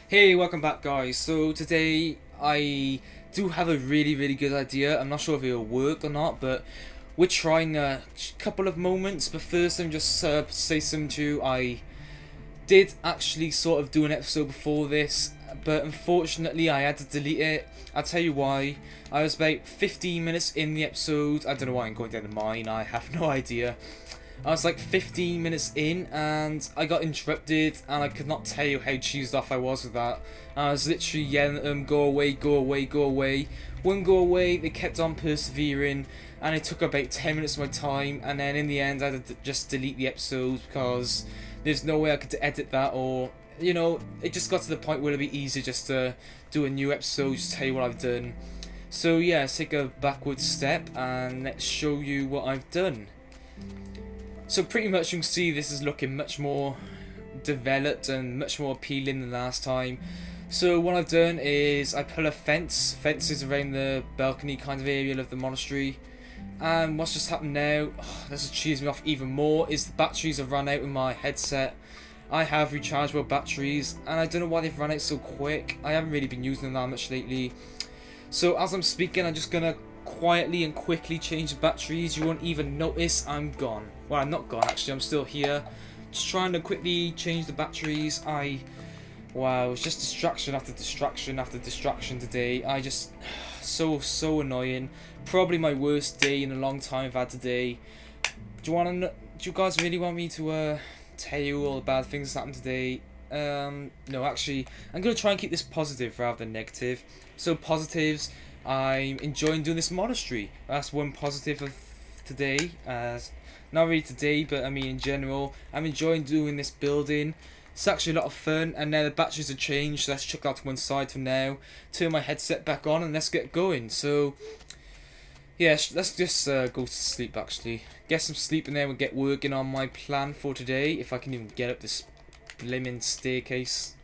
Hey, welcome back guys. So today I do have a really good idea. I'm not sure if it'll work or not, but we're trying a couple of moments. But first I'm just say something to you. I did actually sort of do an episode before this, but unfortunately I had to delete it. I'll tell you why. I was about 15 minutes in the episode. I don't know why I'm going down the mine. I have no idea. I was like 15 minutes in and I got interrupted and I could not tell you how cheesed off I was with that. I was literally yelling at them, go away, go away, go away. Wouldn't go away, they kept on persevering and it took about 10 minutes of my time, and then in the end I had to just delete the episode because there's no way I could edit that, or you know, it just got to the point where it'd be easier just to do a new episode, just tell you what I've done. So yeah, let's take a backward step and let's show you what I've done. So pretty much you can see this is looking much more developed and much more appealing than last time. So what I've done is I put a fences around the balcony kind of area of the monastery. And what's just happened now, this will cheese me off even more, is the batteries have run out in my headset. I have rechargeable batteries and I don't know why they've run out so quick. I haven't really been using them that much lately. So as I'm speaking, I'm just gonna quietly and quickly change the batteries. You won't even notice I'm gone. Well, I'm not gone actually, I'm still here. Just trying to quickly change the batteries. Wow, it's just distraction after distraction after distraction today. I just, so annoying. Probably my worst day in a long time I've had today. Do you guys really want me to tell you all the bad things that happened today? No, actually, I'm gonna try and keep this positive rather than negative. So positives, I'm enjoying doing this monastery. That's one positive of today. Not really today, but I mean in general, I'm enjoying doing this building. It's actually a lot of fun, and now the batteries are changed, so let's chuck that to one side for now. Turn my headset back on and let's get going. So, yeah, let's just go to sleep actually. Get some sleep and then we'll get working on my plan for today, if I can even get up this blimmin' staircase.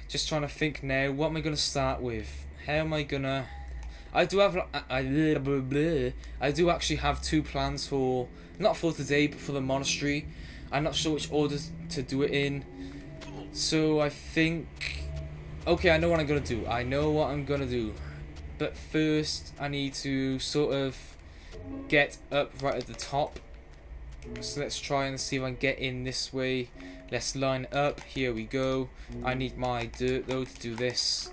Just trying to think now, what am I going to start with? How am I going to... I do actually have two plans for, not for today, but for the monastery. I'm not sure which order to do it in. So I think... Okay, I know what I'm going to do. But first, I need to sort of get up right at the top. So let's try and see if I can get in this way. Let's line up. Here we go. I need my dirt though to do this.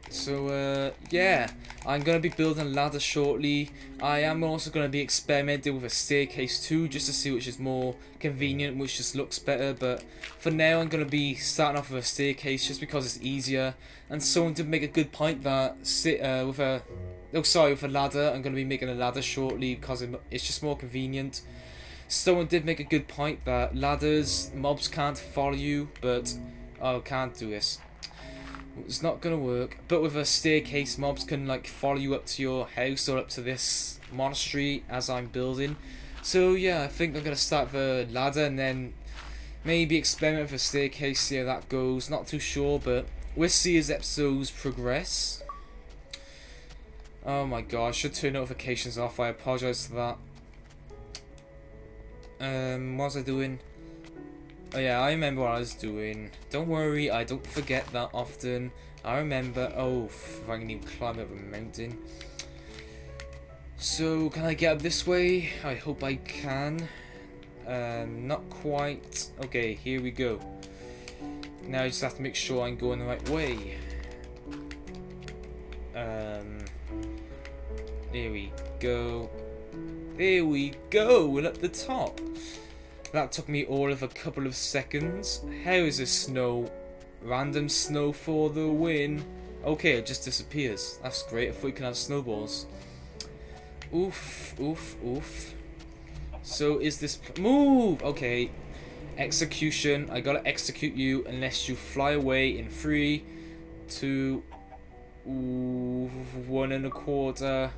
So yeah, I'm going to be building a ladder shortly. I am also going to be experimenting with a staircase too, just to see which is more convenient, which just looks better. But for now I'm going to be starting off with a staircase just because it's easier. And someone did make a good point that with a ladder, I'm going to be making a ladder shortly because it's just more convenient. Someone did make a good point that ladders, mobs can't follow you, but I can't do this. It's not gonna work. But with a staircase, mobs can like follow you up to your house or up to this monastery as I'm building. So yeah, I think I'm gonna start with a ladder and then maybe experiment with a staircase, see how that goes. Not too sure, but we'll see as episodes progress. Oh my god, I should turn notifications off. I apologise for that. What was I doing? Oh yeah, I remember what I was doing. Don't worry, I don't forget that often. I remember. Oh, if I can even climb up a mountain. So, can I get up this way? I hope I can. Not quite. Okay, here we go. Now I just have to make sure I'm going the right way. There we go. There we go, we're at the top. That took me all of a couple of seconds. How is this snow? Random snow for the win. Okay, it just disappears. That's great if we can have snowballs. Oof, oof, oof. So is this... Move! Okay. Execution. I gotta execute you unless you fly away in 3, 2, 1 and a quarter.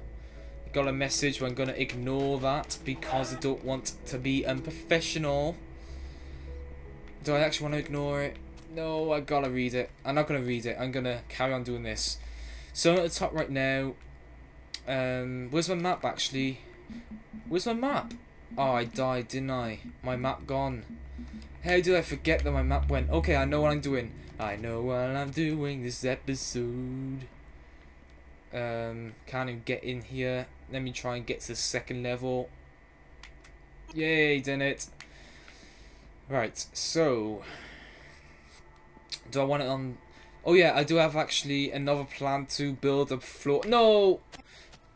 Got a message, but I'm going to ignore that because I don't want to be unprofessional. Do I actually want to ignore it? No, I gotta read it. I'm not going to read it. I'm going to carry on doing this. So I'm at the top right now. Where's my map actually? Where's my map? Oh, I died, didn't I? My map gone. How did I forget that my map went? Okay, I know what I'm doing. I know what I'm doing this episode. Can't even get in here. Let me try and get to the second level. Yay, done it. Right, so do I want it on? Oh yeah, I do have actually another plan to build a floor. No!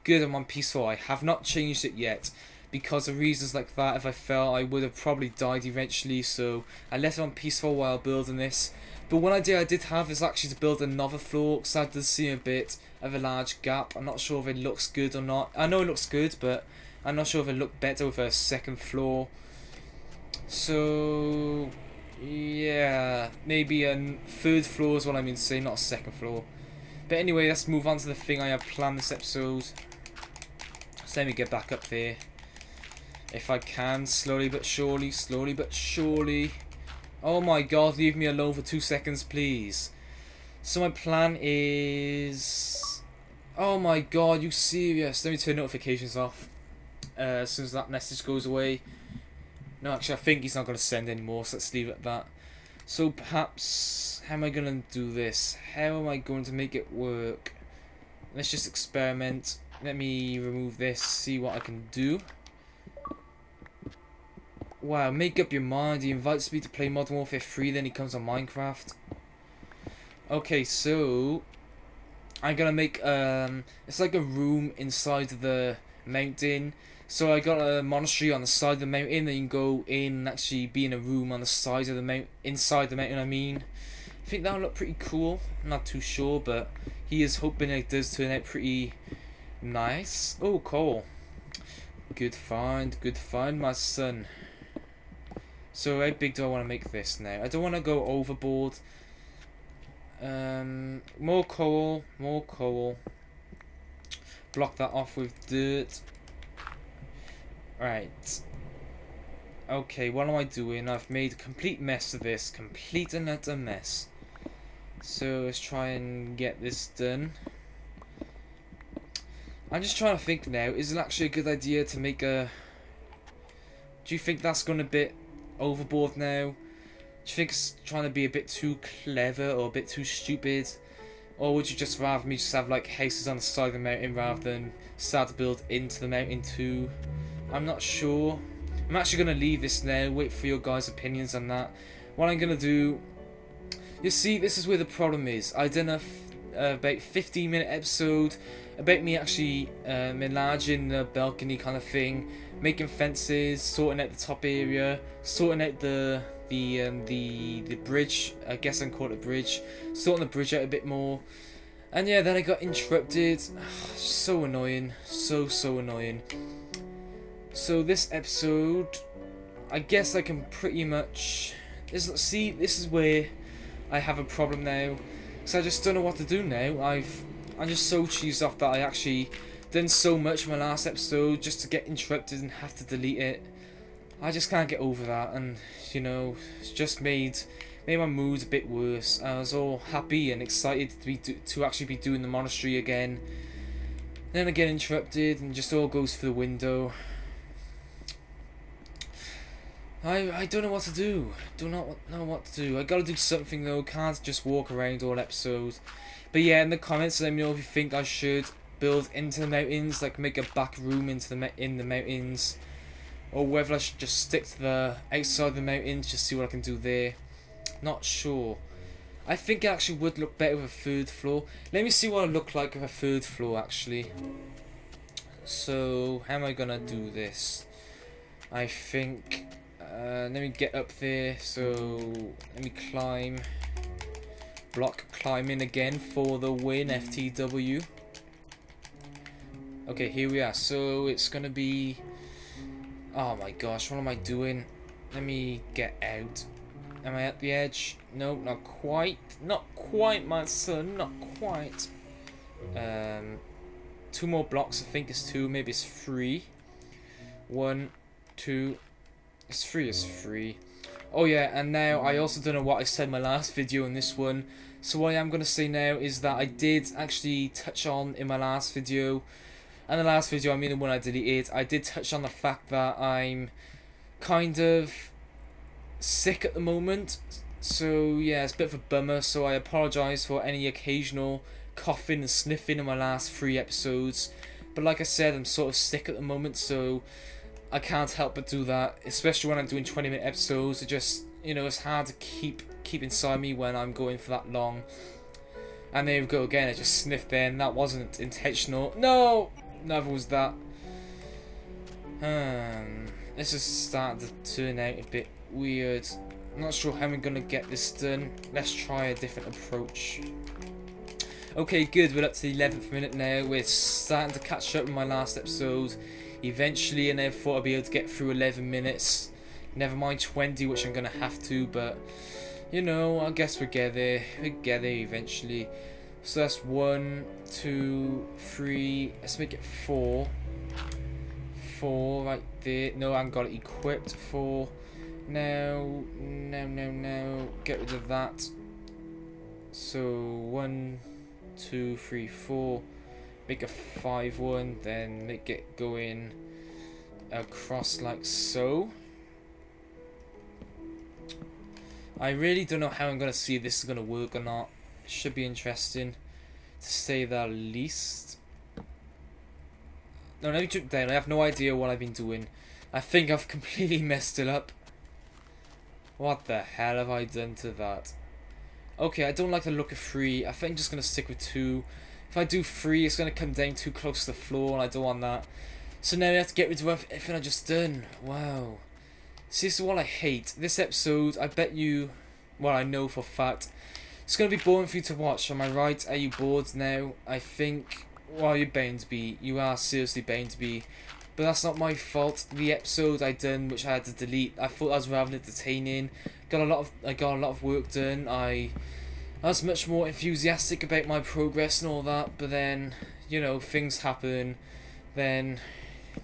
Good, I'm on peaceful. I have not changed it yet. Because of reasons like that, if I fell, I would have probably died eventually. So I left it on peaceful while building this. But one idea I did have is actually to build another floor. Because I did see a bit of a large gap. I'm not sure if it looks good or not. I know it looks good, but I'm not sure if it looked better with a second floor. So yeah, maybe a third floor is what I mean to say, not a second floor. But anyway, let's move on to the thing I have planned this episode. So let me get back up there. If I can, slowly but surely, slowly but surely. Oh my god, leave me alone for 2 seconds, please. So my plan is... Oh my god, you serious? Let me turn notifications off. As soon as that message goes away. No, actually, I think he's not going to send anymore, so let's leave it at that. So perhaps... How am I going to do this? How am I going to make it work? Let's just experiment. Let me remove this, see what I can do. Wow, make up your mind. He invites me to play Modern Warfare 3, then he comes on Minecraft. Okay, so I'm gonna make it's like a room inside of the mountain. So I got a monastery on the side of the mountain, then you can go in and actually be in a room on the side of the mountain, inside the mountain. I mean, I think that'll look pretty cool. I'm not too sure, but he is hoping it does turn out pretty nice. Oh, cool. Good find, my son. So how big do I want to make this now? I don't want to go overboard. More coal, more coal. Block that off with dirt. Right. Okay, what am I doing? I've made a complete mess of this. Complete and utter mess. So let's try and get this done. I'm just trying to think now. Is it actually a good idea to make a... Do you think that's going to be overboard now? Do you think it's trying to be a bit too clever or a bit too stupid? Or would you just rather me just have like houses on the side of the mountain rather than start to build into the mountain too? I'm not sure. I'm actually going to leave this now, wait for your guys' opinions on that. What I'm going to do... You see, this is where the problem is. I done a about 15-minute episode about me actually enlarging the balcony kind of thing, making fences, sorting out the top area, sorting out the bridge. I guess I can call it a bridge. Sorting the bridge out a bit more. And yeah, then I got interrupted. So annoying. So annoying. So this episode, I guess I can pretty much... See, this is where I have a problem now. So I just don't know what to do now. I'm just so cheesed off that I actually done so much in my last episode just to get interrupted and have to delete it. I just can't get over that, and you know, it's just made my mood a bit worse. I was all happy and excited to actually be doing the monastery again. Then I get interrupted and just all goes for the window. I don't know what to do. Do not know what to do. I gotta do something though. Can't just walk around all episodes. But yeah, in the comments, let me know if you think I should build into the mountains, like make a back room into in the mountains, or whether I should just stick to the outside of the mountains, just see what I can do there. Not sure. I think it actually would look better with a third floor. Let me see what it look like with a third floor actually. So how am I gonna do this? I think. Let me get up there, so let me climb. Block climbing again for the win, FTW. Okay, here we are. So it's gonna be... Oh my gosh, what am I doing? Let me get out. Am I at the edge? No, not quite. Not quite, my son, not quite. 2 more blocks, I think it's 2, maybe it's 3. 1, 2... It's 3 is 3. Oh yeah, and now I also don't know what I said in my last video in this one. So what I am going to say now is that I did actually touch on in my last video. And the last video, I mean the one I deleted, I did touch on the fact that I'm kind of sick at the moment, so yeah, it's a bit of a bummer, so I apologise for any occasional coughing and sniffing in my last 3 episodes. But like I said, I'm sort of sick at the moment, so I can't help but do that, especially when I'm doing 20-minute episodes. It just, you know, it's hard to keep inside me when I'm going for that long. And there we go again, I just sniffed then. That wasn't intentional. No! Never was that. This is starting to turn out a bit weird. I'm not sure how I'm going to get this done. Let's try a different approach. Okay, good. We're up to the 11th minute now. We're starting to catch up with my last episode. Eventually, and I thought I'd be able to get through 11 minutes. Never mind 20, which I'm going to have to, but you know, I guess we'll get there. We'll get there eventually. So that's 1, 2, 3. Let's make it 4. 4 right there. No, I haven't got it equipped. 4. Now. Get rid of that. So 1, 2, 3, 4. Make a 5 one. Then make it going across like so. I really don't know how I'm going to see if this is going to work or not. It should be interesting, to say the least. No, let me jump down. I have no idea what I've been doing. I think I've completely messed it up. What the hell have I done to that? Okay, I don't like the look of 3. I think I'm just going to stick with 2. If I do 3, it's going to come down too close to the floor, and I don't want that. So now I have to get rid of everything I've just done. Wow. See, this is what I hate. This episode, I bet you, well, I know for a fact, it's going to be boring for you to watch. Am I right? Are you bored now? I think, well, you're bound to be. You are seriously bound to be. But that's not my fault. The episode I done, which I had to delete, I thought I was rather entertaining. I got a lot of work done. I was much more enthusiastic about my progress and all that. But then, you know, things happen. Then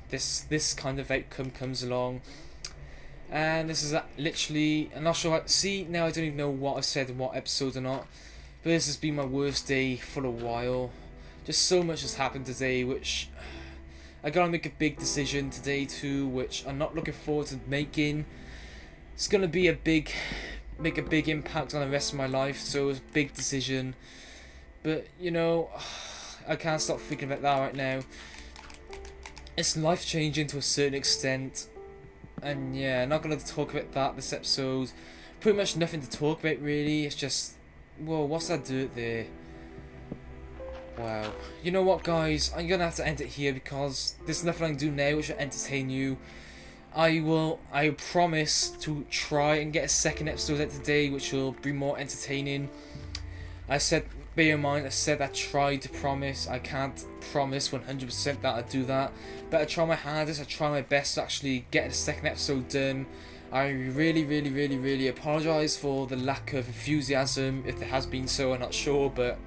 this kind of outcome comes along. And this is literally, I'm not sure, see, now I don't even know what I've said in what episode or not, but this has been my worst day for a while. Just so much has happened today, which I gotta make a big decision today too, which I'm not looking forward to making. It's gonna be make a big impact on the rest of my life, so it's a big decision. But, you know, I can't stop thinking about that right now. It's life-changing to a certain extent. And yeah, I'm not going to talk about that this episode. Pretty much nothing to talk about really. It's just, whoa, what's that dirt there? Wow. You know what, guys? I'm going to have to end it here because there's nothing I can do now which will entertain you. I promise to try and get a second episode out today which will be more entertaining. I said, bear in mind, I said I tried to promise. I can't promise 100% that I'd do that. But I try my hardest, I try my best to actually get the second episode done. I really apologise for the lack of enthusiasm, if there has been so, I'm not sure, but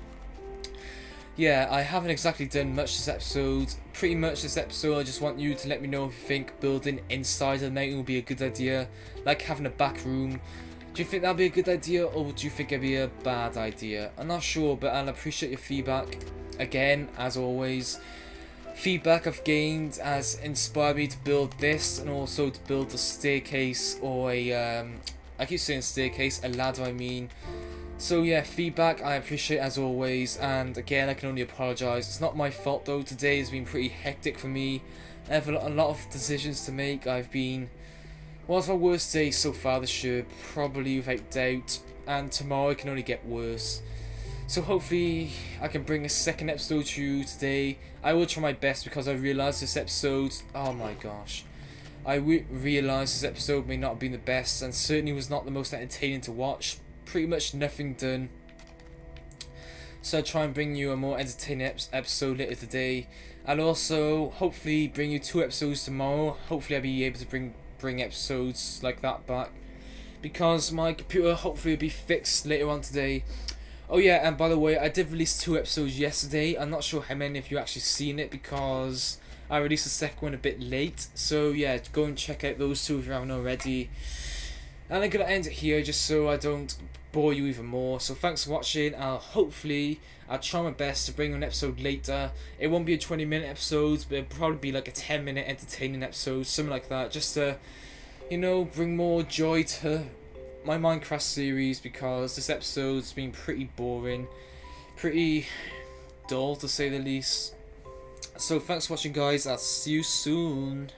yeah, I haven't exactly done much this episode. Pretty much this episode, I just want you to let me know if you think building inside of the mountain would be a good idea, like having a back room. Do you think that'd be a good idea, or do you think it'd be a bad idea? I'm not sure, but I'll appreciate your feedback. Again, as always, feedback I've gained has inspired me to build this, and also to build a staircase, or a, I keep saying staircase, a ladder I mean. So yeah, feedback I appreciate as always, and again, I can only apologise. It's not my fault though, today has been pretty hectic for me. I have a lot of decisions to make. Well, it's my worst day so far this year, probably without doubt, and tomorrow it can only get worse. So hopefully I can bring a second episode to you today. I will try my best because I realise this episode, oh my gosh. I realise this episode may not have been the best and certainly was not the most entertaining to watch. Pretty much nothing done. So I'll try and bring you a more entertaining episode later today. I'll also hopefully bring you 2 episodes tomorrow. Hopefully I'll be able to bring episodes like that back, because my computer hopefully will be fixed later on today. Oh yeah, and by the way, I did release 2 episodes yesterday. I'm not sure how many of you actually seen it because I released the second one a bit late. So yeah, go and check out those 2 if you haven't already. And I'm gonna end it here just so I don't bore you even more. So thanks for watching. I'll try my best to bring an episode later. It won't be a 20-minute episode, but it'll probably be like a 10-minute entertaining episode, something like that, just to, you know, bring more joy to my Minecraft series because this episode's been pretty boring, pretty dull to say the least. So thanks for watching, guys. I'll see you soon.